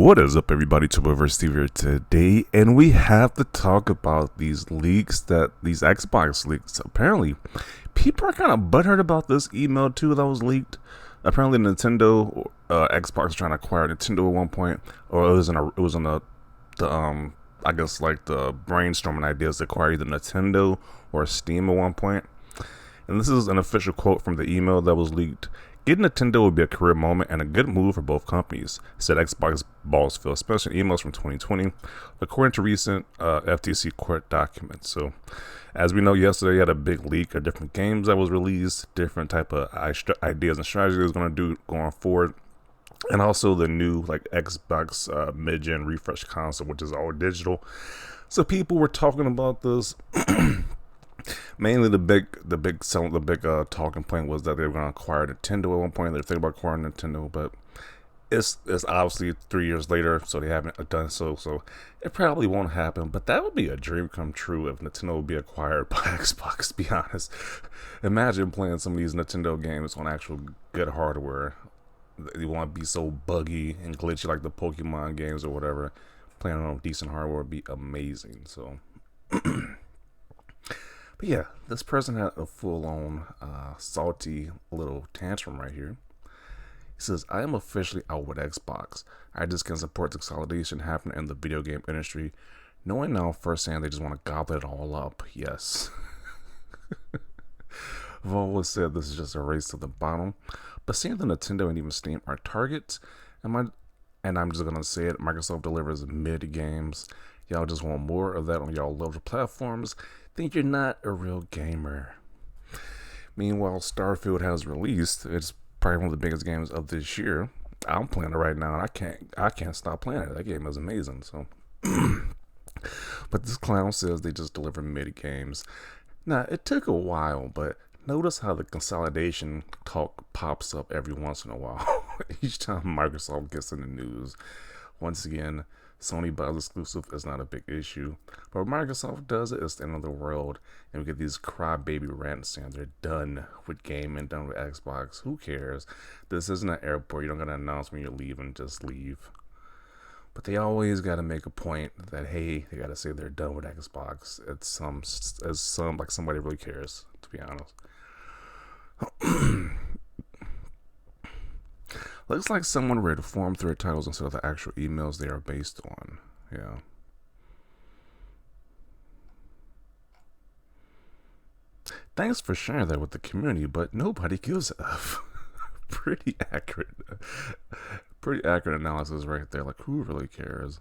What is up, everybody? Turbo Steve here today, and we have to talk about these leaks, these Xbox leaks. Apparently, people are kind of butthurt about this email too that was leaked. Apparently, Nintendo, Xbox was trying to acquire Nintendo at one point, or it was in I guess like the brainstorming ideas to acquire either Nintendo or Steam at one point. And this is an official quote from the email that was leaked. Getting Nintendo would be a career moment and a good move for both companies, said Xbox boss Phil Spencer in emails from 2020, according to recent FTC court documents. So, as we know, yesterday had a big leak of different games that was released, different type of ideas and strategies it was going to do going forward, and also the new like Xbox mid-gen refresh console, which is all digital. So people were talking about this. Mainly the big talking point was that they were going to acquire Nintendo at one point. They're thinking about acquiring Nintendo, but it's obviously 3 years later, so they haven't done so. So it probably won't happen. But that would be a dream come true if Nintendo would be acquired by Xbox. To be honest, imagine playing some of these Nintendo games on actual good hardware. They want to be so buggy and glitchy like the Pokemon games or whatever. Playing on decent hardware would be amazing. So. But yeah, this person had a full-on salty little tantrum right here. He says, I am officially out with Xbox. I just can't support the consolidation happening in the video game industry. Knowing now firsthand they just want to gobble it all up. Yes. I've always said this is just a race to the bottom. But seeing that Nintendo and even Steam are targets, and I'm just going to say it, Microsoft delivers mid games. Y'all just want more of that on y'all larger platforms. Think you're not a real gamer. Meanwhile, Starfield has released. It's probably one of the biggest games of this year. I'm playing it right now, and I can't stop playing it. That game is amazing. So, but this clown says they just deliver mid games. Now it took a while, but notice how the consolidation talk pops up every once in a while. Each time Microsoft gets in the news, once again. Sony buys exclusive is not a big issue. But when Microsoft does it, it's the end of the world. And we get these crybaby rants saying they're done with gaming, done with Xbox. Who cares? This isn't an airport. You don't got to announce when you're leaving. Just leave. But they always got to make a point that, hey, they got to say they're done with Xbox. It's like somebody really cares, to be honest. Looks like someone read form thread titles instead of the actual emails they are based on. Yeah. Thanks for sharing that with the community, but nobody gives a F. Pretty accurate analysis right there. Like, who really cares?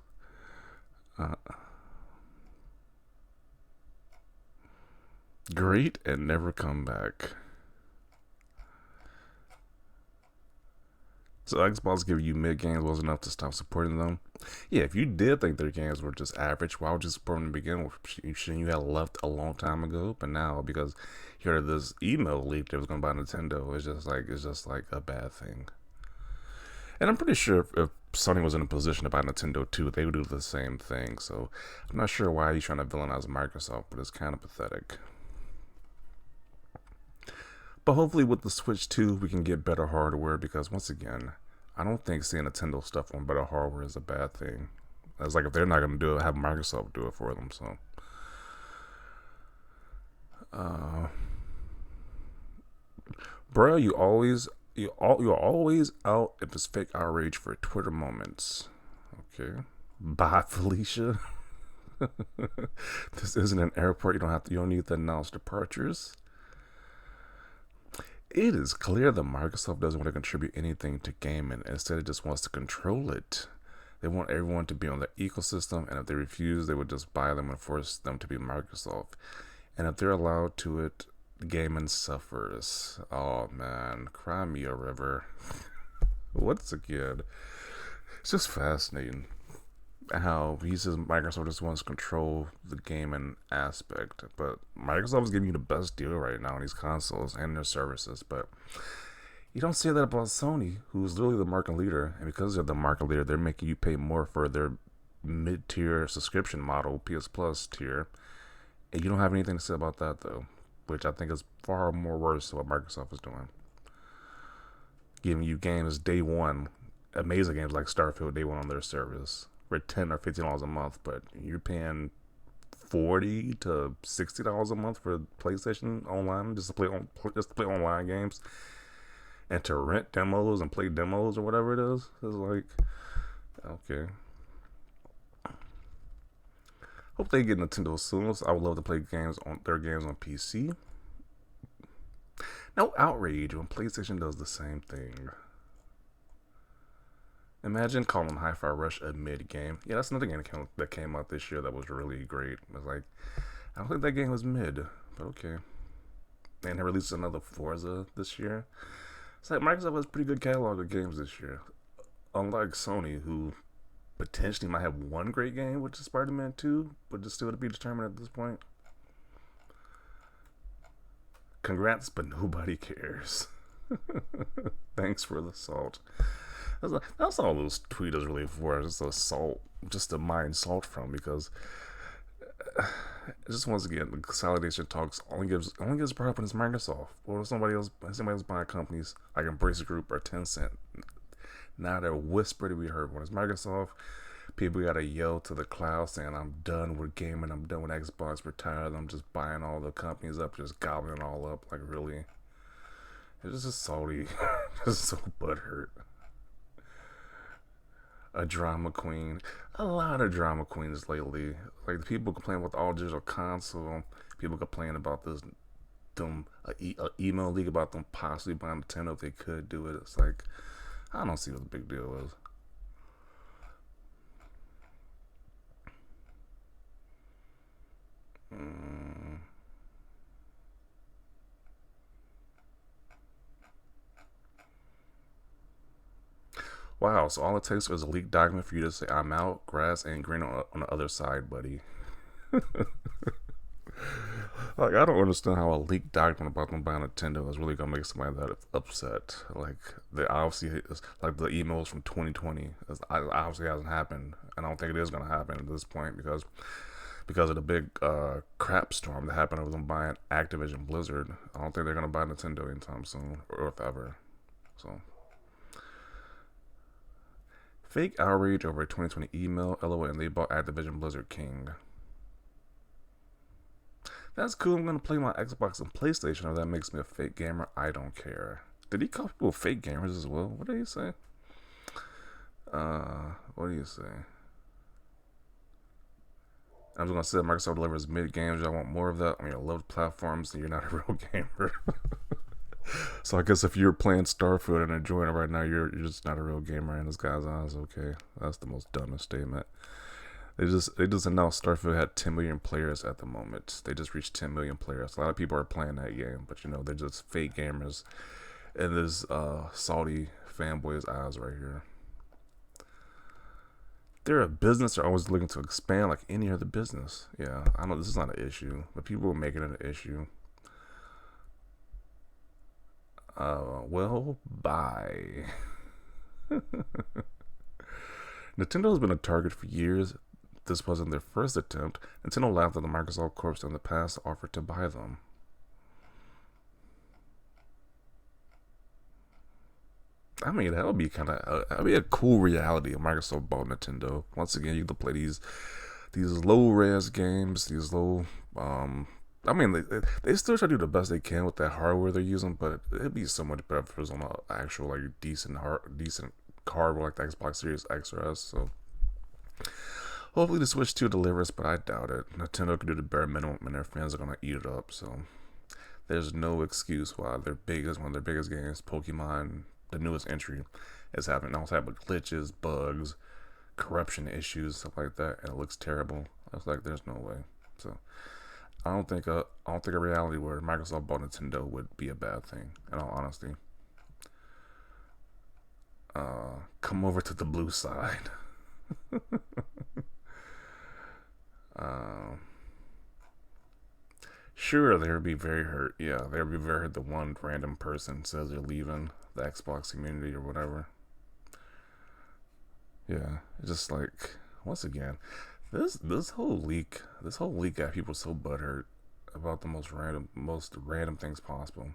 Great and never come back. So Xbox giving you mid games was enough to stop supporting them. Yeah, if you did think their games were just average, why would you support them to begin with? Shouldn't you have left a long time ago? But now, because you heard this email leak that was going to buy Nintendo, it's just like a bad thing. And I'm pretty sure if Sony was in a position to buy Nintendo too, they would do the same thing. So I'm not sure why he's trying to villainize Microsoft, but it's kind of pathetic. But hopefully with the Switch 2, we can get better hardware because, once again, I don't think seeing Nintendo stuff on better hardware is a bad thing. It's like if they're not going to do it, have Microsoft do it for them. So, bro, you're always out if it's fake outrage for Twitter moments. Okay, bye, Felicia. This isn't an airport. You don't need to announce departures. It is clear that Microsoft doesn't want to contribute anything to gaming. Instead, it just wants to control it. They want everyone to be on the ecosystem, and if they refuse, they would just buy them and force them to be Microsoft. And if they're allowed to it, gaming suffers. Oh man, cry me a river. Once again, it's just fascinating how he says Microsoft just wants to control the gaming aspect, but Microsoft is giving you the best deal right now on these consoles and their services. But you don't say that about Sony, who's literally the market leader, and because they're the market leader, they're making you pay more for their mid-tier subscription model, PS Plus tier, and you don't have anything to say about that though, which I think is far more worse than what Microsoft is doing, giving you games day one amazing games like Starfield, they went on their service for $10 or $15 a month, but you're paying $40 to $60 a month for PlayStation Online just to play online games and to rent demos and play demos or whatever it is. It's like, okay. Hope they get Nintendo soon. So I would love to play their games on PC. No outrage when PlayStation does the same thing. Imagine calling Hi-Fi Rush a mid-game. Yeah, that's another game that came out this year that was really great. It was like, I don't think that game was mid, but okay. And they released another Forza this year. It's like Microsoft has a pretty good catalog of games this year. Unlike Sony, who potentially might have one great game, which is Spider-Man 2, but it's still to be determined at this point. Congrats, but nobody cares. Thanks for the salt. That's all those tweeters really for. Just a salt, just to mine salt from, because just once again, the consolidation talks only gives brought up when it's Microsoft or somebody else buying companies like Embrace Group or Tencent. Now they're whispered to be heard. When it's Microsoft, people gotta yell to the cloud saying, "I'm done with gaming. I'm done with Xbox. Retired. I'm just buying all the companies up, just gobbling it all up." Like, really, it's just salty. Just so butthurt. A drama queen. A lot of drama queens lately. Like, the people complain about the all digital console. People complain about this email leak about them possibly buying Nintendo if they could do it. It's like, I don't see what the big deal is. Wow, so all it takes is a leaked document for you to say, "I'm out, grass ain't green on the other side, buddy." Like, I don't understand how a leaked document about them buying Nintendo is really gonna make somebody that upset. Like, they obviously, like the emails from 2020, obviously hasn't happened, and I don't think it is gonna happen at this point because of the big crap storm that happened over them buying Activision Blizzard. I don't think they're gonna buy Nintendo anytime soon, or if ever. So, fake outrage over a 2020 email. LOL, and they bought Activision Blizzard King. That's cool. I'm gonna play my Xbox and PlayStation. If that makes me a fake gamer, I don't care. Did he call people fake gamers as well? What did he say? What do you say? I'm just gonna say Microsoft delivers mid games. I want more of that. I mean, I love platforms, and you're not a real gamer. So I guess if you're playing Starfield and enjoying it right now, you're just not a real gamer in this guy's eyes. Okay, that's the most dumbest statement. They just announced Starfield had 10 million players at the moment. They just reached 10 million players. A lot of people are playing that game, but they're just fake gamers in this Saudi fanboy's eyes right here. They're a business. They're always looking to expand like any other business. Yeah, I know this is not an issue, but people are making it an issue. Well, bye. Nintendo has been a target for years. This wasn't their first attempt. Nintendo laughed at the Microsoft Corp in the past offered to buy them. I mean, that would be that'd be a cool reality if Microsoft bought Nintendo. Once again, you can play these low res games, these low I mean, they still try to do the best they can with that hardware they're using, but it'd be so much better if it was on an actual like decent hardware like the Xbox Series X or S. So hopefully the Switch 2 delivers, but I doubt it. Nintendo can do the bare minimum, and their fans are gonna eat it up. So there's no excuse why one of their biggest games, Pokemon, the newest entry, is having all type of glitches, bugs, corruption issues, stuff like that, and it looks terrible. I was like, there's no way. So I don't think a reality where Microsoft bought Nintendo would be a bad thing. In all honesty, come over to the blue side. uh, sure, they would be very hurt. Yeah, they would be very hurt. The one random person says they're leaving the Xbox community or whatever. Yeah, it's just like, once again, this whole leak got people so butthurt about the most random things possible.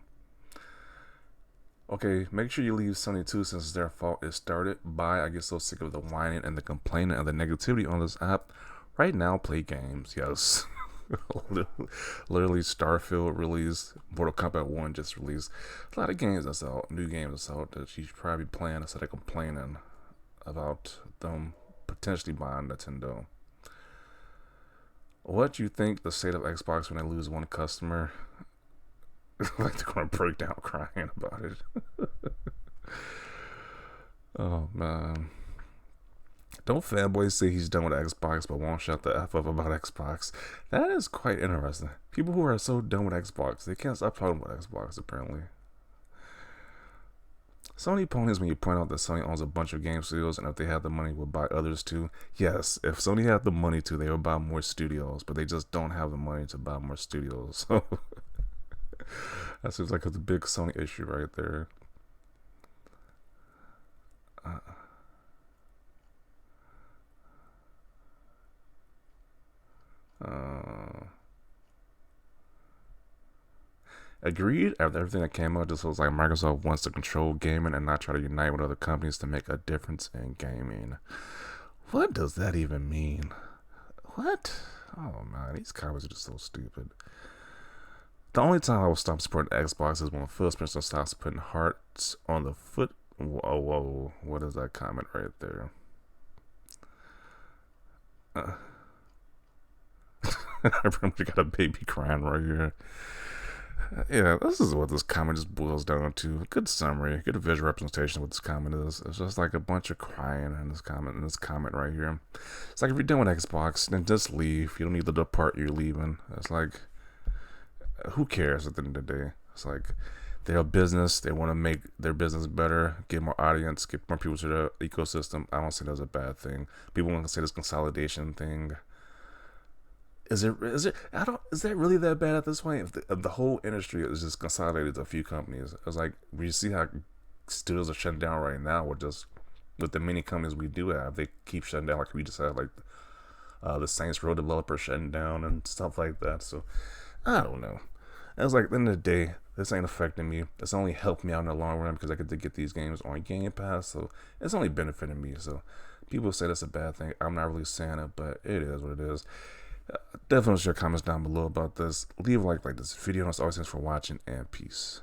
Okay, make sure you leave Sony too, since it's their fault it started. Bye. I get so sick of the whining and the complaining and the negativity on this app. Right now, play games. Yes. Literally, Starfield released. Mortal Kombat 1 just released. A lot of games that's out, new games that's out that you should probably be playing instead of complaining about them potentially buying Nintendo. What do you think the state of Xbox when they lose one customer? Like they're gonna break down crying about it. Oh man. Don't fanboys say he's done with Xbox but won't shut the F up about Xbox? That is quite interesting. People who are so done with Xbox, they can't stop talking about Xbox apparently. Sony ponies when you point out that Sony owns a bunch of game studios and if they had the money would buy others too. Yes, if Sony had the money to, they would buy more studios, but they just don't have the money to buy more studios. So that seems like it's a big Sony issue right there. Uh, uh, Agreed. After everything that came out, this was like Microsoft wants to control gaming and not try to unite with other companies to make a difference in gaming. What does that even mean? What? Oh man, these comments are just so stupid. The only time I will stop supporting Xbox is when Phil Spencer stops putting hearts on the foot. Whoa, whoa, what is that comment right there? Uh, I pretty much got a baby crying right here. Yeah, this is what this comment just boils down to. Good summary, good visual representation of what this comment is. It's just like a bunch of crying in this comment right here. It's like if you're done with Xbox, then just leave. You don't need the part you're leaving. It's like, who cares at the end of the day? It's like they're a business. They want to make their business better, get more audience, get more people to the ecosystem. I don't see that's a bad thing. People want to say this consolidation thing. Is it? Is it? I don't. Is that really that bad at this point? If the whole industry is just consolidated to a few companies, it's like we see how studios are shutting down right now. With the many companies we do have, they keep shutting down. Like we just had like the Saints Row developer shutting down and stuff like that. So I don't know. It's like at the end of the day, this ain't affecting me. It's only helped me out in the long run because I get to get these games on Game Pass. So it's only benefiting me. So people say that's a bad thing. I'm not really saying it, but it is what it is. Definitely share comments down below about this. Leave a like this video. And as always, thanks for watching and peace.